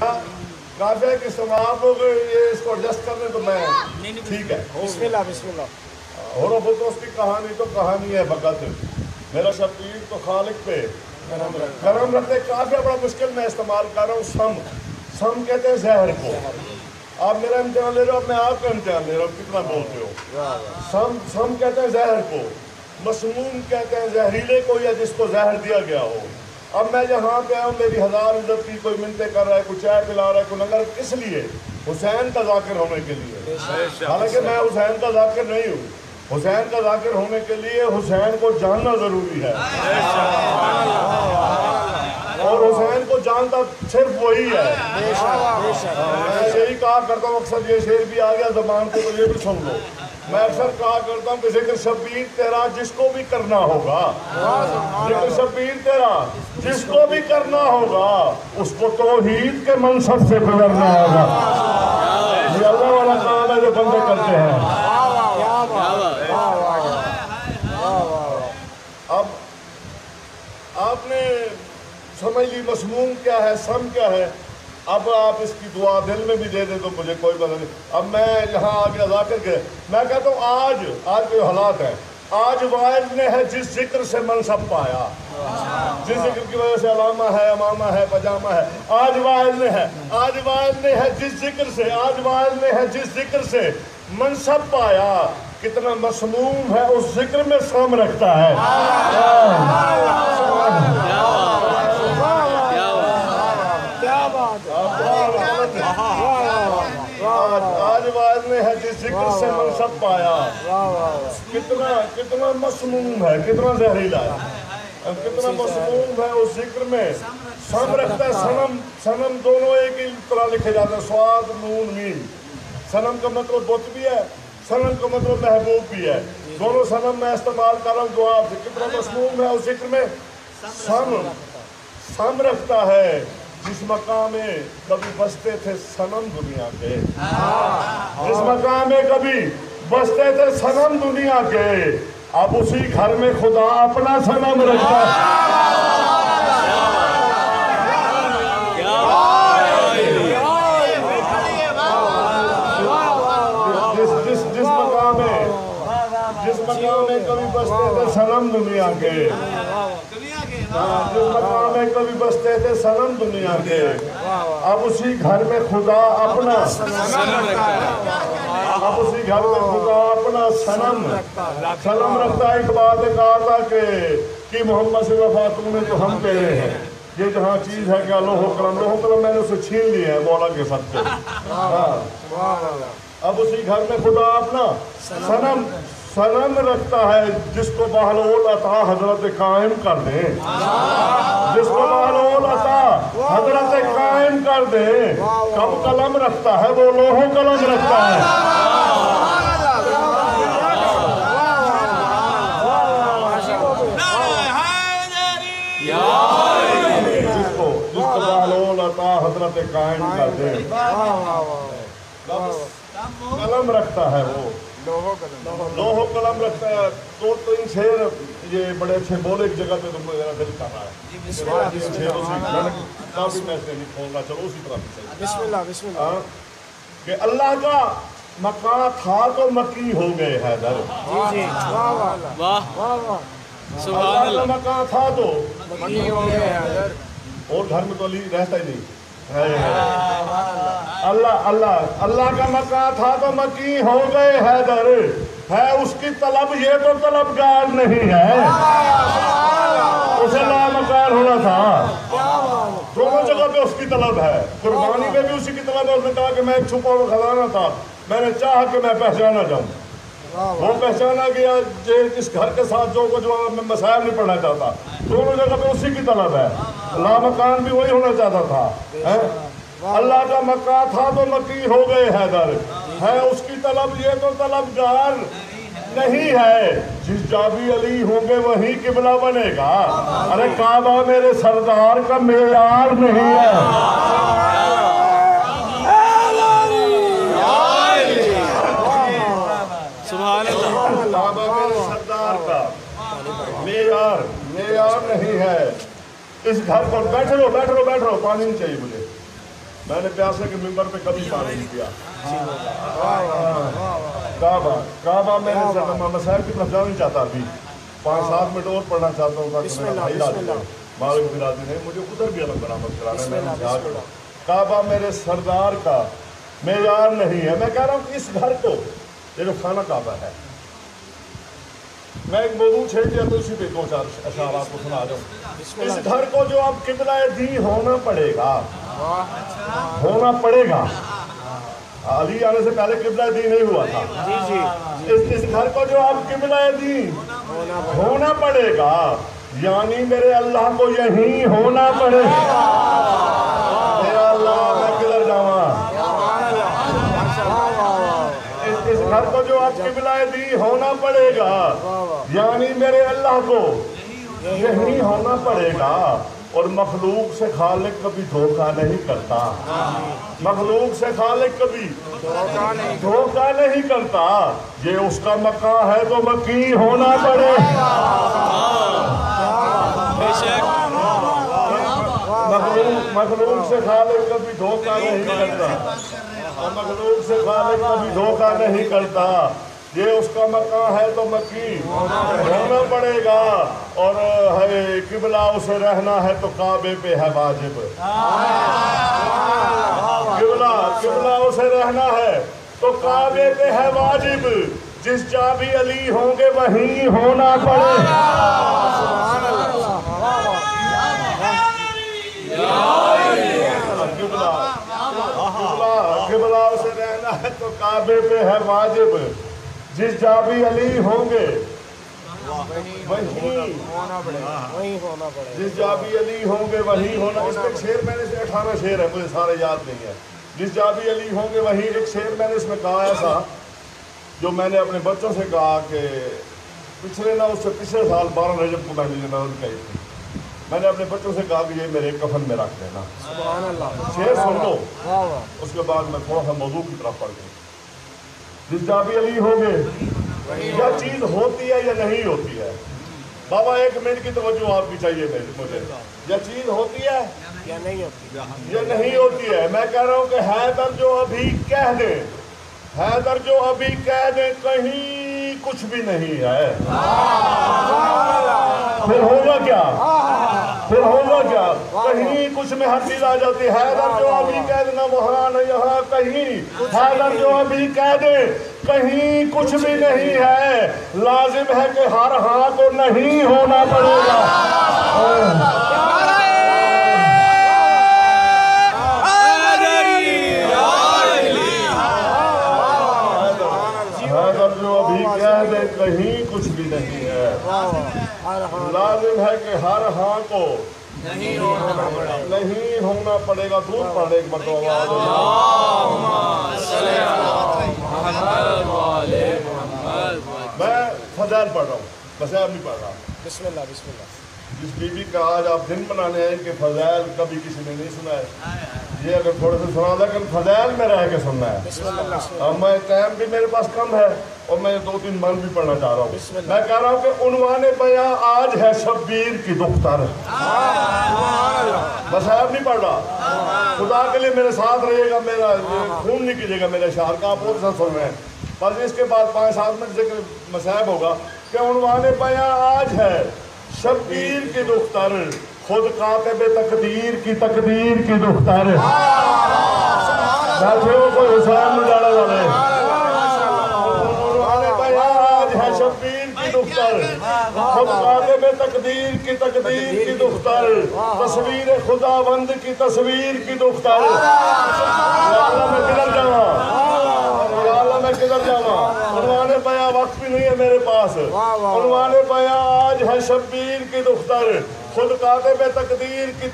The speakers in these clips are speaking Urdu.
کافی کہ آپ لوگ یہ اس کو ایڈجسٹ کر لیں تو میں ٹھیک ہے. بسم اللہ بسم اللہ. اور اس کی کہانی تو کہانی ہے فقط. میرا شبیر تو خالق پہ کرم رکھتے. کافی بڑا مشکل میں استعمال کر رہا ہوں. سم کہتے ہیں زہر کو. آپ میرا امتحان لے رہے ہو, اب میں آپ کا امتحان لے رہا ہوں کتنا بولتے ہو. سم کہتے ہیں زہر کو. مسموم کہتے ہیں زہریلے کو یا جس کو زہر دیا گیا ہو. اب میں جہاں پہ آؤں میری ہزار عزت کی, کوئی منتیں کر رہا ہے, کوئی چائے پلا رہا ہے, کوئی لنگر, کس لیے؟ حسین کا ذاکر ہونے کے لیے. حالانکہ میں حسین کا ذاکر نہیں ہوں. حسین کا ذاکر ہونے کے لیے حسین کو جاننا ضروری ہے, اور حسین کو جانتا صرف وہی ہے. میں یہی کہا کرتا ہوں اکثر, یہ شعر بھی آ گیا زبان کو تو یہ بھی سن لو. میں اکثر کہا کرتا ہوں کہ ذکر شبیر تیرا جس کو بھی کرنا ہوگا, ذکر شبیر تیرا جس کو بھی کرنا ہوگا اس کو توحید کے منصب سے گزرنا ہوگا. یہ اللہ والا کام ہے جو بندے کرتے ہیں. اب آپ نے سمجھ لی مسموم کیا ہے, سم کیا ہے. اب آپ اس کی دعا دل میں بھی دے دیں تو مجھے کوئی پتہ نہیں. اب میں یہاں آگے ذاکر کے میں کہتا ہوں آج کے حالات ہیں. آج واعظ نے ہے جس ذکر سے منصب پایا, جس ذکر کی وجہ سے علامہ ہے, امامہ ہے, پجامہ ہے. آج واعظ نے ہے جس ذکر سے, آج واعظ نے ہے جس ذکر سے منصب پایا. کتنا مسموم ہے اس ذکر میں سم رکھتا ہے. آج واعظ نے ہے جس ذکر سے منصب پایا. کتنا مسموم ہے, کتنا زہریلا ہے, کتنا مسموم ہے اس ذکر میں سم رکھتا ہے. سنم دونوں ایک ہی طرح لکھے جاتے ہیں, سواد نون میم. سنم کا مطلب بت بھی ہے, سنم کا مطلب محبوب بھی ہے. دونوں سنم میں استعمال کر رہا ہوں دعا سے. کتنا مسموم ہے اس ذکر میں سم رکھتا ہے. جس مقام میں کبھی بستے تھے صنم دنیا کے, جس مقام میں کبھی بستے تھے صنم دنیا کے, اب اسی گھر میں خدا اپنا صنم رکھتا ہے. جس مقام میں کبھی بستے تھے صنم دنیا کے, جس مقام میں کبھی بستے تھے صنم دنیا کے, اب اسی گھر میں خدا اپنا صنم رکھتا ہے. ایک بات کہا تھا کہ محمد صلی اللہ علیہ وسلم تو ہم تیرے ہیں. یہ جہاں چیز ہے کیا لوہ قلم میں نے اسے چھین لیا ہے مولا کے ساتھ. اب اسی گھر میں خدا اپنا صنم رکھتا ہے. جس کو بہلول عطا حضرت قائم کر دے, جس کو بہلول عطا حضرت قائم کر دے. کب قلم رکھتا ہے وہ لوہ قلم رکھتا ہے. جس کو بہلول عطا حضرت قائم کر دے, قلم رکھتا ہے وہ لوہ قلم رکھتا ہے. 2-3 شعر یہ بڑے اچھے بولے ایک جگہ پہ تو میرا دل کر رہا ہے. کافی میں سے نہیں کھولنا, چلو اسی طرح بسم اللہ. کہ اللہ کا مکان تھا تو مکی ہو گئے حیدر. اللہ کا مکان تھا تو مکی ہو گئے حیدر. اور گھر میں تو علی رہتا ہی نہیں. اللہ کا مکان تھا تو مکی ہو گئے حیدر. ہے اس کی طلب, یہ تو طلبگار نہیں ہے, اسے لامکان ہونا تھا. دونوں جگہ پہ اس کی طلب ہے. قربانی میں بھی اسی کی طلب ہے. اس نے کہا کہ میں ایک چھپا ہوا خزانہ تھا, میں نے چاہا کہ میں پہچانا جاؤں. وہ پہچانا گیا اس گھر کے ساتھ جو میں مسائل نہیں پڑھنا چاہتا. دونوں جگہ پہ اسی کی طلب ہے. لامکان بھی وہی ہونا چاہتا تھا. اللہ کا مکان تھا تو مکی ہو گئے حیدر. ہے اس کی طلب, یہ تو طلبگار نہیں ہے. جس جا بھی علی ہوں گے وہی قبلہ بنے گا. ارے کعبہ میرے سردار کا معیار نہیں ہے. کعبہ میرے سردار کا معیار نہیں ہے. اس گھر پر بیٹھ رہو, پانی نہیں چاہیے مجھے. میں نے پیاسے کے ممبر پہ کبھی پانی نہیں پیا. کعبہ میں محمد صاحب کی طرف جانا نہیں چاہتا ابھی. 5-7 منٹ اور پڑھنا چاہتا ہوں تاکہ میرا بھائی مالک برادری نے مجھے ادھر بھی الگ برآمد کرانا ہے. کعبہ میرے سردار کا معیار نہیں ہے. میں کہہ رہا ہوں کہ اس گھر کو یہ جو خانہ کعبہ ہے, میں ایک موضوع چھیڑ دیا تو اسی پہ 2-4 اشعار آپ کو سنا دوں. اس گھر کو جو اب قبلہ دین ہونا پڑے گا, ہونا پڑے گا. علی آنے سے پہلے قبلہ دین نہیں ہوا تھا. اس گھر کو جو اب قبلہ دین ہونا پڑے گا, یعنی میرے اللہ کو یہی ہونا پڑے گا. میرا اللہ میں کدھر جاواں. اس گھر کو جو اب قبلہ دین ہونا پڑے گا, یعنی میرے اللہ کو یہی ہونا پڑے گا. اور مخلوق سے خالق کبھی دھوکہ نہیں کرتا. مخلوق سے خالق کبھی دھوکہ نہیں کرتا. یہ اس کا مکان ہے تو مکی ہونا پڑے گا. مخلوق سے خالق کبھی دھوکہ نہیں کرتا. مخلوق سے خالق کبھی دھوکہ نہیں کرتا. یہ اس کا مکان ہے تو مکی ہونا پڑے گا. اور ہے قبلہ اسے رہنا ہے تو کعبے پہ ہے واجب. قبلہ اسے رہنا ہے تو کعبے پہ ہے واجب. جس جا بھی علی ہوں گے وہیں ہونا پڑے گا. قبلہ اسے رہنا ہے تو کعبے پہ ہے واجب. جس جا بھی علی ہوں گے وہیں ہونا پڑے. جس جا بھی علی ہوں گے وہیں ہونا. اس میں شعر میں نے 18 شعر ہے, مجھے سارے یاد نہیں ہے. جس جا بھی علی ہوں گے وہیں. ایک شعر میں نے اس میں کہا ایسا جو میں نے اپنے بچوں سے کہا کہ پچھلے سال 12 رجب کو میں نے نظر کہی تھی. میں نے اپنے بچوں سے کہا کہ یہ میرے کفن میں رکھ دینا. شعر سن لو, اس کے بعد میں تھوڑا سا موضوع کی طرف پڑھ گئی. جس جا بھی علی ہوں گے, یا چیز ہوتی ہے یا نہیں ہوتی ہے. بابا 1 منٹ کی توجہ آپ کی چاہیے مجھے. یا چیز ہوتی ہے یا نہیں ہوتی ہے. میں کہہ رہا ہوں کہ حیدر جو ابھی کہہ دیں, حیدر جو ابھی کہہ دیں کہیں کچھ بھی نہیں ہے. پھر ہوگا کیا, پھر ہوگا کیا. کہیں کچھ میں ہر چیز آ جاتی ہے. حیدر جو ابھی کہہ دینا وہاں نہ یہاں کہیں. حیدر جو ابھی کہہ دے کہیں کچھ بھی نہیں ہے. لازم ہے کہ ہر ہاں کو نہیں ہونا پڑے گا. حیدر جو ابھی کہہ دے کہیں کچھ بھی نہیں ہے. لازم ہے کہ ہر ہاں کو نہیں ہونا پڑے گا. دور پڑے ایک مرتبہ. میں فضائل پڑھ رہا ہوں, فضائل نہیں پڑھ رہا. بسم اللہ بسم اللہ. جس بی بی کا آج آپ دن منانے ہیں کہ فضائل کبھی کسی نے نہیں سنا ہے, یہ اگر تھوڑے سے سنا دیں کہ فضائل میں رہ کے سننا ہے. اب میں ٹائم بھی میرے پاس کم ہے اور میں 2-3 من بھی پڑھنا چاہ رہا ہوں. میں کہہ رہا ہوں کہ عنوان بیاں آج ہے شبیر کی دختر. بس آپ نہیں پڑھ رہا, خدا کے لیے میرے ساتھ رہیے گا, میرا خون نہیں کیجیے گا میرے اشعار کا. آپ اور ساتھ سن رہے ہیں. بس اس کے بعد 5-7 منٹ ذکر مصائب ہوگا کہ عنوان بیاں آج ہے شبیر کی دختر, خود کاتب تقدیر کی دختر. بیٹھے ہو کوئی حسین میں ڈالا والے. عنوان بیاں آج ہے شبیر کی دختر, خود کاتب تقدیر کی دختر. تصویر خداوند کی تصویر کی دختر. یا اللہ میں کدھر جاواں. عنوان بیاں وقت بھی نہیں ہے میرے پاس. عنوان بیاں آج ہے شبیر کی دختر, خود کاتب تقدیر کی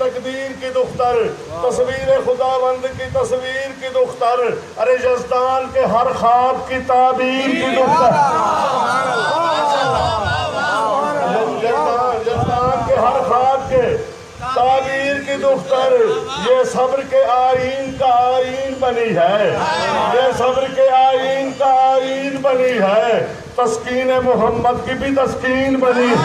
دختر. تصویر خداوند کی تصویر کی دختر. ارے یزدان کے ہر خواب کی تعبیر کی دختر. یزدان کے ہر خواب کے تعبیر کی دختر. یہ صبر کے آئین کا آئین بنی ہے. یہ صبر کے آئین کا آئین بنی ہے. تسکین محمد کی بھی تسکین بنی ہے.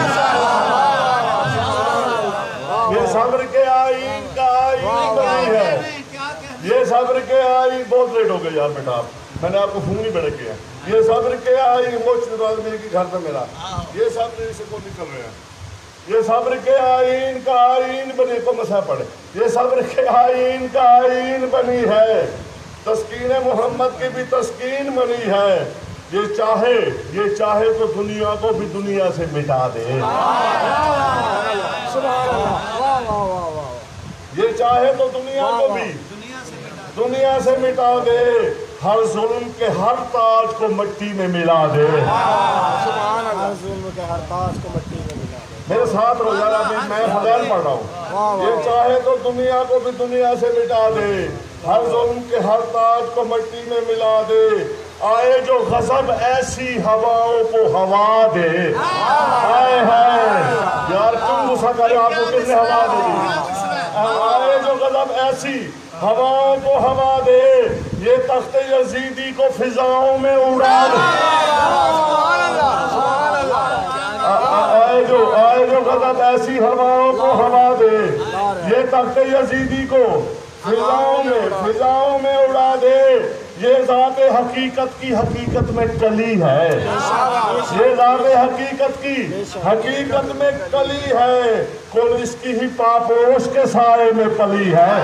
یہ صبر کے آئین کا آئین بنی ہے. یہ صبر کے آئی، بہت لیٹ ہو گئے یار بیٹا آپ، میں نے آپ کو فون ہی بڑے کیا. یہ صبر کے آئی مجھ آدمی کی گھر پہ ملا، یہ صبر سے کو نکل رہے ہیں. یہ صبر کے آئین کا آئین بنی کو مسا پڑے. یہ صبر کے آئین کا آئین بنی ہے، تسکین محمد کی بھی تسکین بنی ہے. یہ چاہے تو دنیا کو بھی دنیا سے مٹا دے. یہ چاہے تو دنیا کو بھی دنیا سے مٹا دے، ہر ظلم کے ہر تاج کو مٹی میں ملا دے. میرے ساتھ رو یار، ابھی میں فضائل پڑھ رہا ہوں. یہ چاہے تو دنیا کو بھی دنیا سے مٹا دے، ہر ظلم کے ہر تاج کو مٹی میں ملا دے. آئے جو غضب ایسی ہواؤں کو ہوا دے. آئے یار تم غصہ کرے، آپ کو کس نے ہوا دے؟ آئے جو غضب ایسی ہواؤں کو ہوا دے، یہ تخت یزیدی کو فضاؤں میں اڑا دے. آئے جو غضب ایسی ہواؤں کو ہوا دے، یہ تخت یزیدی کو فضاؤں میں اڑا دے. یہ ذات حقیقت کی حقیقت میں کلی ہے، یہ ذات حقیقت میں کلی ہے، کل اس کی ہی پاپوش کے سائے میں پلی ہے.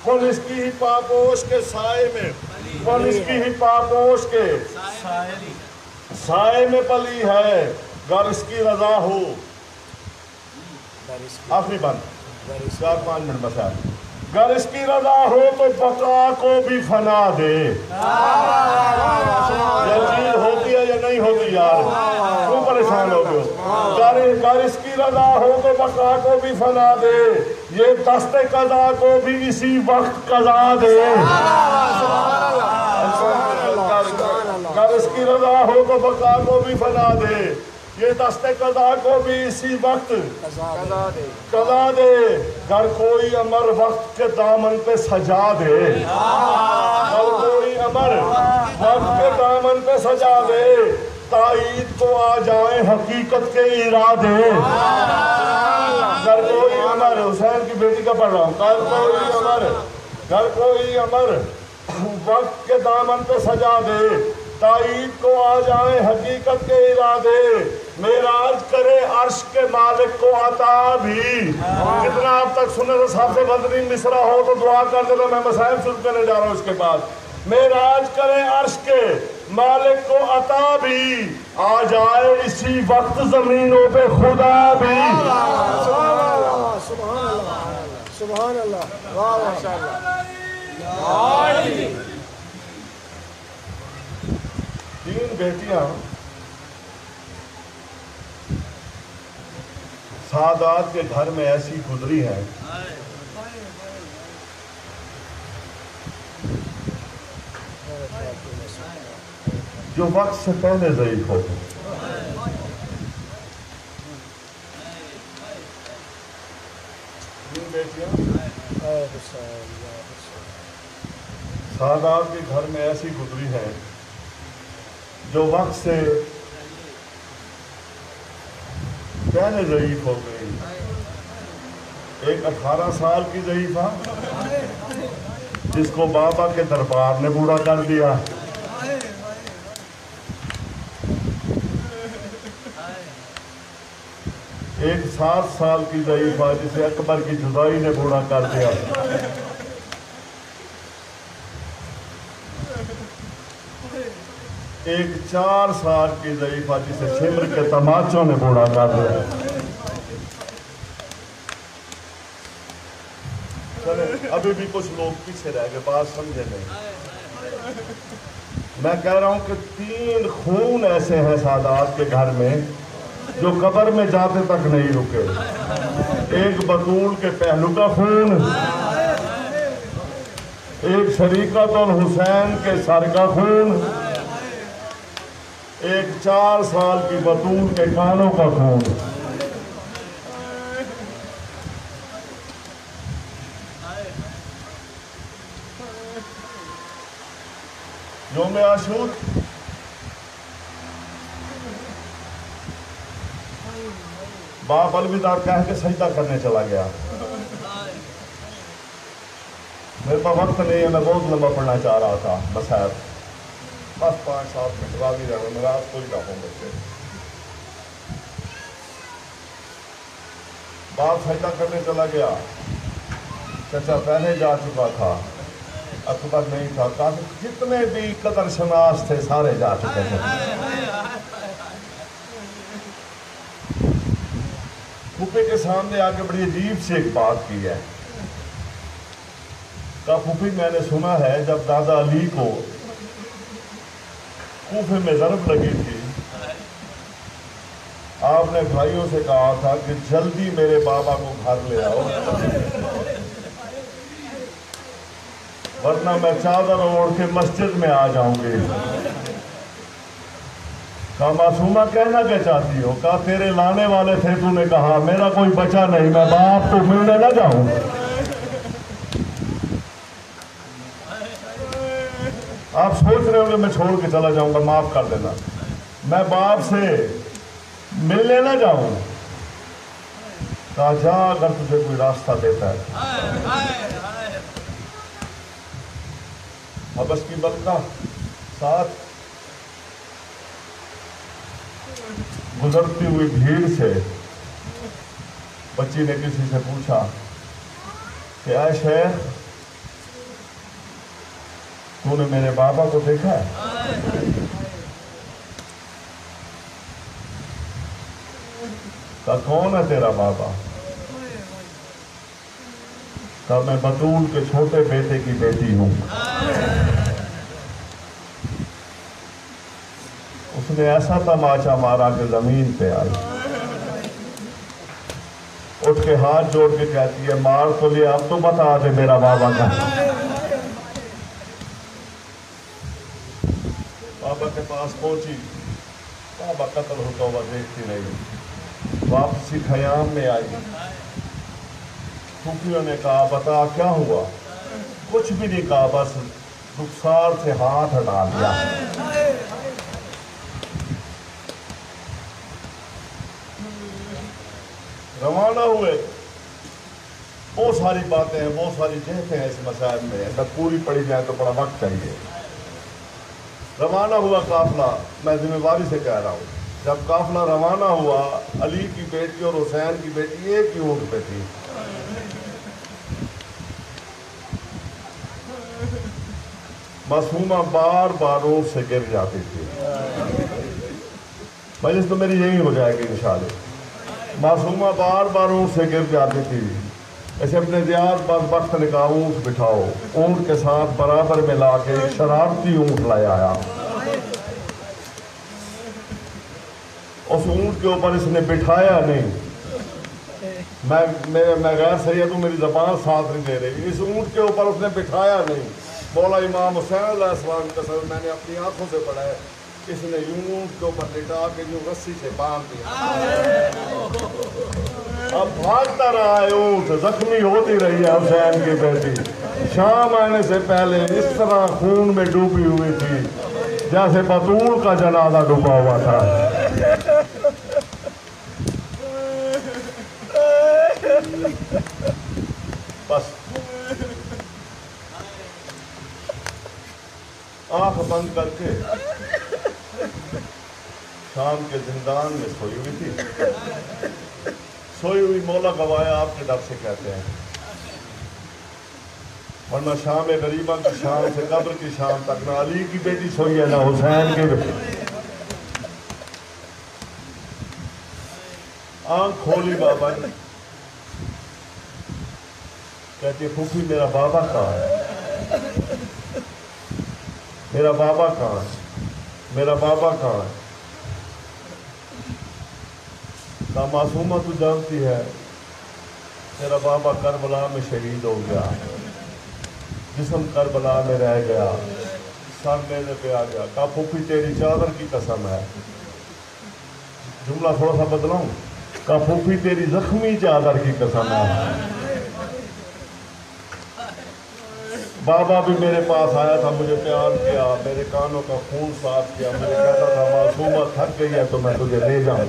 کل اس کی ہی پاپوش کے سائے میں، کل اس کی ہی پاپوش کے سائے میں پلی ہے. گر اس کی رضا ہو، آخری بند 4-5 منٹ بس ہے. گر اس کی رضا ہو تو بقا کو بھی فنا دے. یہ چیز ہوتی ہے یا نہیں ہوتی یار؟ کیوں پریشان ہو گئے؟ گر اس کی رضا ہو تو بقا کو بھی فنا دے، یہ دست قضا کو بھی اسی وقت قضا دے. گر اس کی رضا ہو تو بقا کو بھی فنا دے، یہ دست قضا کو بھی اسی وقت قضا دے. گر کوئی امر وقت کے دامن پہ سجا دے، گر کوئی امر وقت کے دامن پہ سجا دے، تائید کو آ جائیں حقیقت کے ارادے. گر کوئی امر، حسین کی بیٹی کا پڑھ رہا ہوں، گر کوئی امر وقت کے دامن پہ سجا دے، تائید کو آ جائیں حقیقت کے ارادے. معراج کرے عرش کے مالک کو عطا بھی. کتنا آپ تک سنے تو سب سے بہترین مصرع ہو تو دعا کر دے. تو میں مسائل شروع کرنے جا رہا ہوں اس کے بعد. معراج کرے عرش کے مالک کو عطا بھی، آ جائے اسی وقت زمینوں پہ خدا بھی. سبحان اللہ، واہ ماشاءاللہ. 3 بیٹیاں سعادات کے گھر میں ایسی گزری ہیں جو وقت سے پہلے ضعیف ہو گئی. سعادات کے گھر میں ایسی گزری ہے جو وقت سے پہلے ضعیف ہو گئی. ایک 18 سال کی ضعیفہ جس کو بابا کے دربار نے بوڑھا کر دیا. ایک 7 سال کی ضعیفہ جسے اکبر کی جدائی نے بوڑھا کر دیا. ایک 4 سال کی ضعیفہ جسے سمر کے تماچوں نے بوڑھا کر دیا. ابھی بھی کچھ لوگ پیچھے رہ گئے، بات سمجھے نہیں. میں کہہ رہا ہوں کہ 3 خون ایسے ہیں سعادات کے گھر میں جو قبر میں جاتے تک نہیں رکے. ایک بطول کے پہلو کا خون، ایک شریکت الحسین کے سر کا خون، ایک 4 سال کی بطول کے کانوں کا خون. یوم عاشور باپ الوداع کہہ کے سجدہ کرنے چلا گیا. میرے پاس وقت نہیں ہے، میں بہت لمبا پڑھنا چاہ رہا تھا مسائل، بس 5-7 منٹ راضی رہا، میں رات کو ہی ڈاکوں بچے. باپ سجدہ کرنے چلا گیا، چچا پہلے جا چکا تھا، اکبر نہیں تھا، کافی جتنے بھی قدر شناس تھے سارے جا چکے تھے. پھوپھی کے سامنے آ کے بڑی عجیب سی ایک بات کی ہے. کہا پھوپھی میں نے سنا ہے جب دادا علی کو کوفے میں ضرب لگی تھی، آپ نے بھائیوں سے کہا تھا کہ جلدی میرے بابا کو گھر لے آؤ ورنہ میں چادر اوڑھ کے مسجد میں آ جاؤں گی. کہا معصومہ کہنا کیا چاہتی ہو؟ کہا تیرے لانے والے تھے، تو نے کہا میرا کوئی بچہ نہیں، میں باپ کو ملنے نہ جاؤں. آپ سوچ رہے ہو کہ میں چھوڑ کے چلا جاؤں گا، معاف کر دینا، میں باپ سے ملنے نہ جاؤں. کہا جا اگر تجھے کوئی راستہ دیتا ہے. حبش کی بلکہ ساتھ گزرتی ہوئی بھیڑ سے بچی نے کسی سے پوچھا کہ اے شیخ تو نے میرے بابا کو دیکھا ہے؟ کہا کون ہے تیرا بابا؟ کہا میں بطول کے چھوٹے بیٹے کی بیٹی ہوں. اس نے ایسا تماچا مارا کہ زمین پہ آئی، اٹھ کے ہاتھ جوڑ کے کہتی ہے مار تو لیا، اب تو بتا دے میرا بابا کہاں. بابا کے پاس پہنچی، بابا قتل ہوتا ہوا دیکھتی رہی. واپسی خیام میں آئی، پھوپھیوں نے کہا بتا کیا ہوا؟ کچھ بھی نہیں کہا، بس رخسار سے ہاتھ ہٹا دیا. روانہ ہوئے. بہت ساری باتیں ہیں، بہت ساری جہتیں ہیں اس مسائل میں، اگر پوری پڑھی جائے تو بڑا وقت چاہیے. روانہ ہوا قافلہ، میں ذمہ داری سے کہہ رہا ہوں، جب قافلہ روانہ ہوا علی کی بیٹی اور حسین کی بیٹی ایک ہی اونٹ پہ تھی. معصومہ بار بار اونٹ سے گر جاتی تھی. مجلس تو میری یہی ہو جائے گی انشاءاللہ. معصومہ بار بار اونٹ سے گر جاتی تھی. ایسے اپنے دیار بدبخت نے کہا اونٹ بٹھاؤ. اونٹ کے ساتھ برابر میں لا کے ایک شرارتی اونٹ لے آیا. اس اونٹ کے اوپر اس نے بٹھایا نہیں. میں غیر سید ہوں، میری زبان ساتھ نہیں دے رہی. اس اونٹ کے اوپر اس نے بٹھایا نہیں. مولا امام حسین علیہ السلام کا سر میں نے اپنی آنکھوں سے پڑھا ہے، اس نے یوں اونٹ کے اوپر لٹا کے یوں رسی سے باندھ دیا. اب بھاگتا رہا ہے اونٹ، زخمی ہوتی رہی ہے حسین کی بیٹی. شام آنے سے پہلے اس طرح خون میں ڈوبی ہوئی تھی جیسے بطول کا جنازہ ڈوبا ہوا تھا. بس آنکھ بند کر کے شام کے زندان میں سوئی ہوئی تھی. سوئی ہوئی مولا گوایا آپ کے ڈر سے کہتے ہیں، ورنہ شام غریبہ کی شام سے قبر کی شام تک نہ علی کی بیٹی سوئی ہے نہ حسین کی بیٹی. آنکھ کھولی بابا نے، کہتی ہے پھوپھی میرا بابا کہاں ہے؟ میرا بابا کہاں ہے؟ میرا بابا کہاں ہے؟ کہا معصومہ تو جانتی ہے تیرا بابا کربلا میں شہید ہو گیا، جسم کربلا میں رہ گیا، سر میرے پہ آ گیا. کہا پھوپھی تیری چادر کی قسم ہے. جملہ تھوڑا سا بدلاؤں. کہا پھوپھی تیری زخمی چادر کی قسم ہے. بابا بھی میرے پاس آیا تھا، مجھے پیار کیا، میرے کانوں کا خون صاف کیا، مجھے کہتا تھا معصومہ تھک گئی ہے تو میں تجھے لے جاؤں.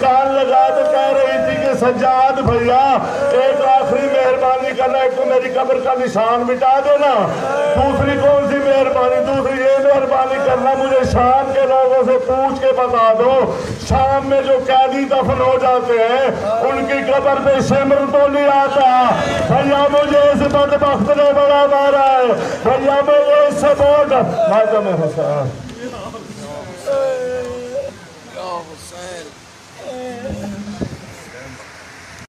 کان لگا تو کہہ رہی تھی کہ سجاد بھیا ایک آخری مہربانی کرنا، ایک تو میری قبر کا نشان مٹا دینا، دوسری کون سی مہربانی؟ دوسری یہ مہربانی کرنا مجھے شام کے لوگوں سے پوچھ کے بتا دو، شام میں جو قیدی دفن ہو جاتے ہیں ان کی قبر پہ سمر تو نہیں آتا؟ بھیا مجھے اس بدبخت نے بڑا مارا ہے، بھیا مجھے اس سے بہت ماتم حسین یا حسین